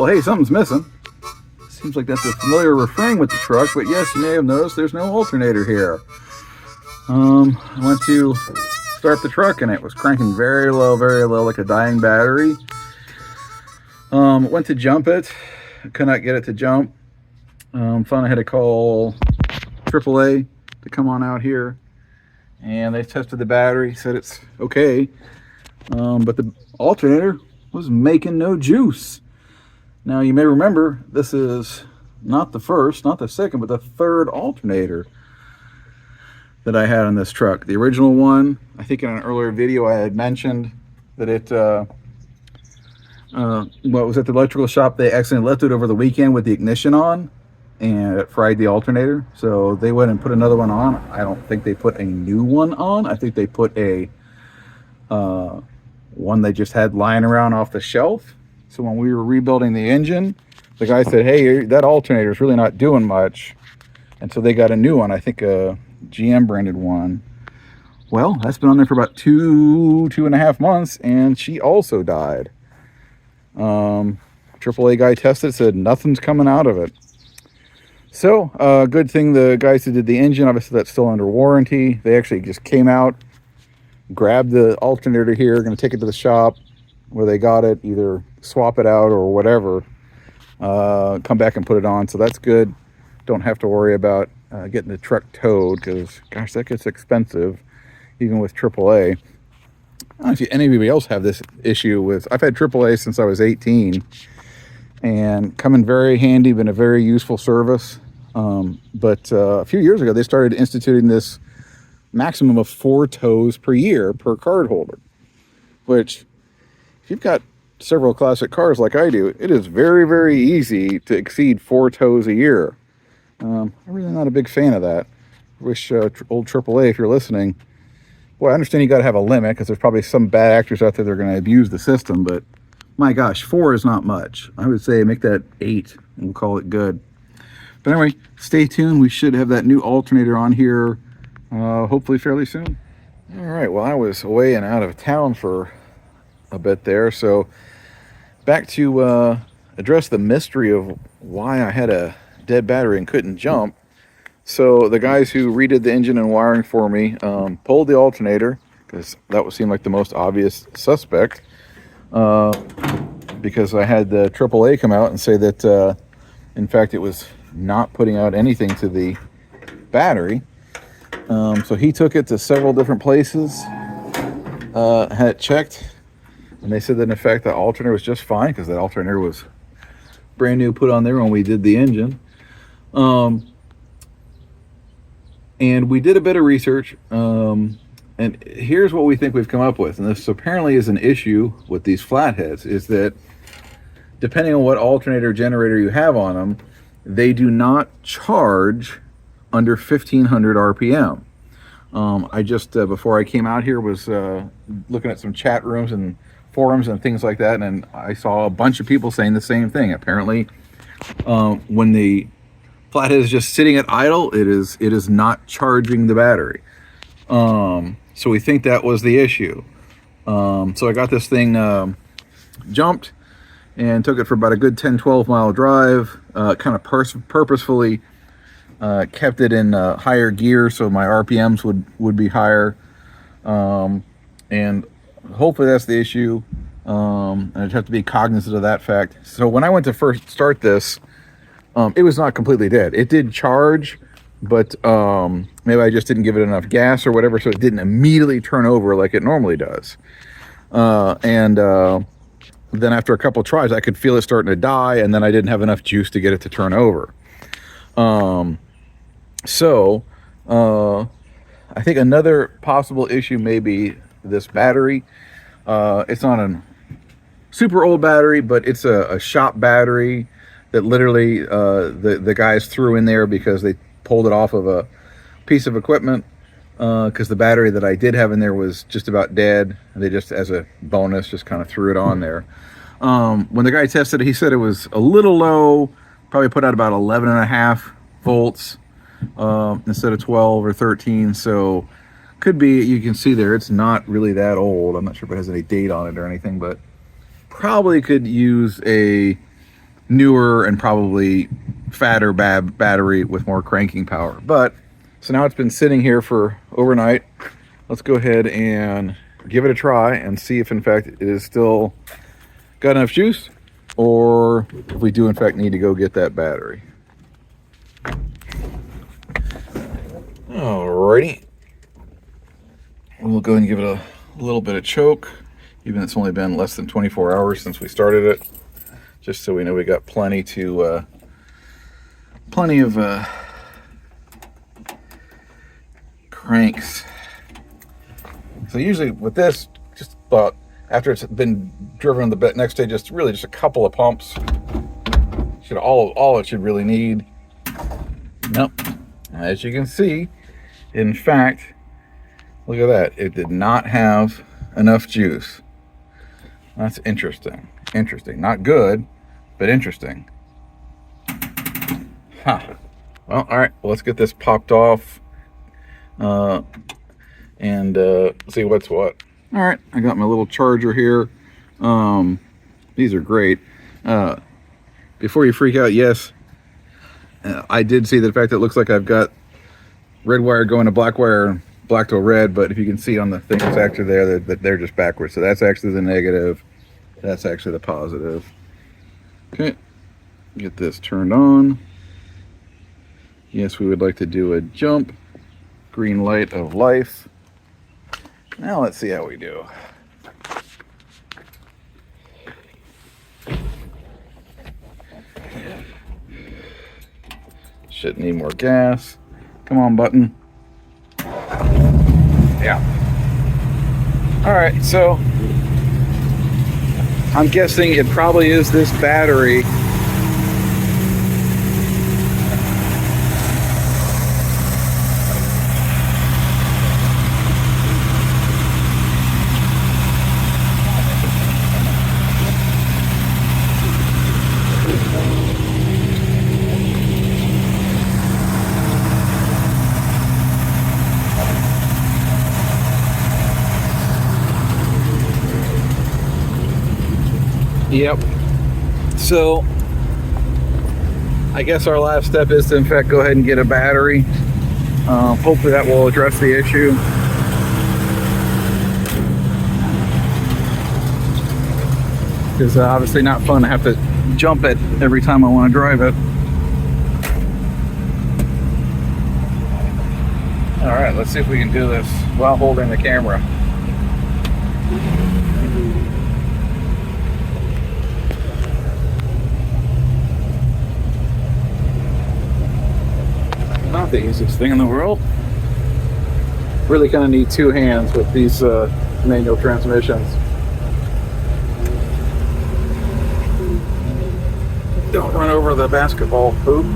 well, hey, something's missing. Seems like that's a familiar refrain with the truck, but yes, you may have noticed there's no alternator here. I went to start the truck and it was cranking very low, like a dying battery. Went to jump it, could not get it to jump. Finally had to call AAA to come on out here, and they tested the battery, said it's okay, but the alternator was making no juice. Now you may remember this is not the first, not the second, but the third alternator that I had on this truck. The original one, I think in an earlier video I had mentioned that it was at the electrical shop. They accidentally left it over the weekend with the ignition on, and it fried the alternator. So they went and put another one on. I don't think they put a new one on. I think they put a one they just had lying around off the shelf. So when we were rebuilding the engine, the guy said, hey, that alternator is really not doing much. And so they got a new one, I think a GM branded one. Well, that's been on there for about two and a half months, and she also died. AAA guy tested, said nothing's coming out of it. So good thing the guys who did the engine, obviously that's still under warranty. They actually just came out, grabbed the alternator here, going to take it to the shop where they got it, either swap it out or whatever, come back and put it on. So that's good. Don't have to worry about getting the truck towed, because gosh, that gets expensive even with AAA. I don't know if anybody else have this issue with, I've had AAA since I was 18 and come in very handy, been a very useful service. But a few years ago, they started instituting this maximum of 4 tows per year per card holder, which if you've got several classic cars like I do, it is very, very easy to exceed 4 tows a year. I'm really not a big fan of that. I wish old AAA, if you're listening, well, I understand you got to have a limit because there's probably some bad actors out there that are going to abuse the system, but my gosh, 4 is not much. I would say make that 8 and we'll call it good. But anyway, stay tuned. We should have that new alternator on here hopefully fairly soon. All right, well, I was away and out of town for a bit there, so back to address the mystery of why I had a dead battery and couldn't jump. So the guys who redid the engine and wiring for me pulled the alternator, because that would seem like the most obvious suspect, because I had the AAA come out and say that in fact it was not putting out anything to the battery. So he took it to several different places, had it checked, and they said that in fact the alternator was just fine, because that alternator was brand new, put on there when we did the engine. And we did a bit of research, and here's what we think we've come up with. And this apparently is an issue with these flatheads, is that depending on what alternator generator you have on them, they do not charge under 1500 RPM. I just, before I came out here, was looking at some chat rooms and forums and things like that, and I saw a bunch of people saying the same thing. Apparently, when the flathead is just sitting at idle, it is not charging the battery. So we think that was the issue. So I got this thing jumped and took it for about a good 10-12 mile drive, kind of purposefully kept it in higher gear so my RPMs would be higher, and hopefully that's the issue. And I'd have to be cognizant of that fact. So when I went to first start this, it was not completely dead. It did charge, but maybe I just didn't give it enough gas or whatever, so it didn't immediately turn over like it normally does. Then after a couple tries, I could feel it starting to die, and then I didn't have enough juice to get it to turn over. So I think another possible issue may be this battery. It's not a super old battery, but it's a shop battery that literally the guys threw in there because they pulled it off of a piece of equipment, because the battery that I did have in there was just about dead. They just, as a bonus, just kind of threw it on there. When the guy tested it, he said it was a little low, probably put out about 11.5 volts instead of 12 or 13. So could be, you can see there, it's not really that old. I'm not sure if it has any date on it or anything, but probably could use a newer and probably fatter battery with more cranking power. But so now it's been sitting here for overnight. Let's go ahead and give it a try and see if in fact it is still got enough juice, or if we do in fact need to go get that battery. Alrighty, we'll go ahead and give it a little bit of choke, even though it's only been less than 24 hours since we started it, just so we know we got plenty of cranks. So usually with this, just about after it's been driven the next day, just a couple of pumps. Should all it should really need. Nope. As you can see, in fact, look at that. It did not have enough juice. That's interesting. Interesting. Not good, but interesting. Huh. Well, all right. Well, let's get this popped off and see what's what. All right. I got my little charger here. These are great. Before you freak out, yes, I did see the fact that it looks like I've got red wire going to black wire, black to red, but if you can see on the thing that's actually there, that they're just backwards. So that's actually the negative. That's actually the positive. Okay, get this turned on. Yes, we would like to do a jump. Green light of life. Now let's see how we do. Should need more gas. Come on, button. Yeah. All right, so I'm guessing it probably is this battery. Yep. So I guess our last step is to in fact go ahead and get a battery. Hopefully that will address the issue. It's obviously not fun to have to jump it every time I want to drive it. All right, let's see if we can do this while holding the camera. Not the easiest thing in the world. Really kind of need two hands with these manual transmissions. Don't run over the basketball hoop.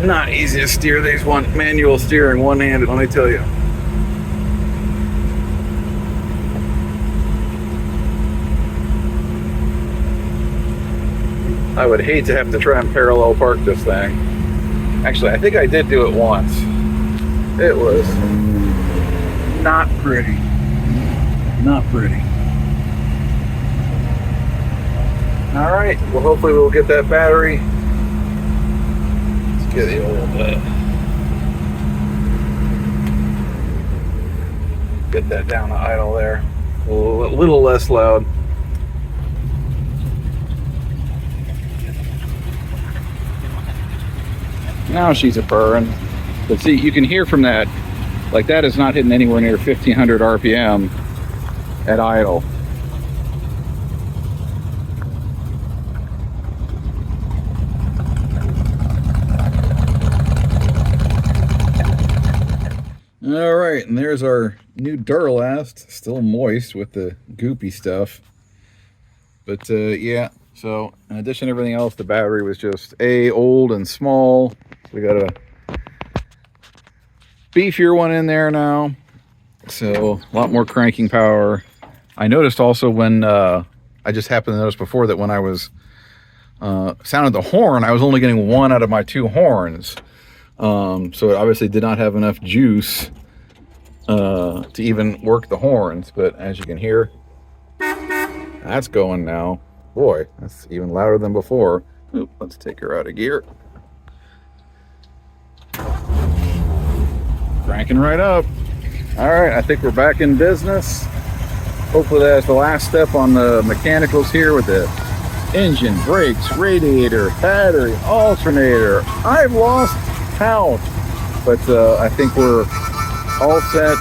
Not easy to steer these manual steering one-handed, let me tell you. I would hate to have to try and parallel park this thing. Actually, I think I did do it once. It was not pretty. Not pretty. All right, well hopefully we'll get that battery. Let's get the old, get that down to idle there. A little less loud. Now she's a purring. But see, you can hear from that, like that is not hitting anywhere near 1500 RPM at idle. All right, and there's our new Duralast, still moist with the goopy stuff. But yeah, so in addition to everything else, the battery was just old and small. We got a beefier one in there now, so a lot more cranking power. I noticed also when I just happened to notice before that when I was sounded the horn, I was only getting one out of my two horns. So it obviously did not have enough juice to even work the horns. But as you can hear, that's going now. Boy, that's even louder than before. Oop, let's take her out of gear. Cranking right up. All right, I think we're back in business. Hopefully that's the last step on the mechanicals here with the engine, brakes, radiator, battery, alternator. I've lost count, but I think we're all set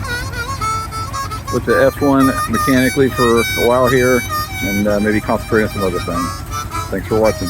with the F1 mechanically for a while here, and maybe concentrate on some other things. Thanks for watching.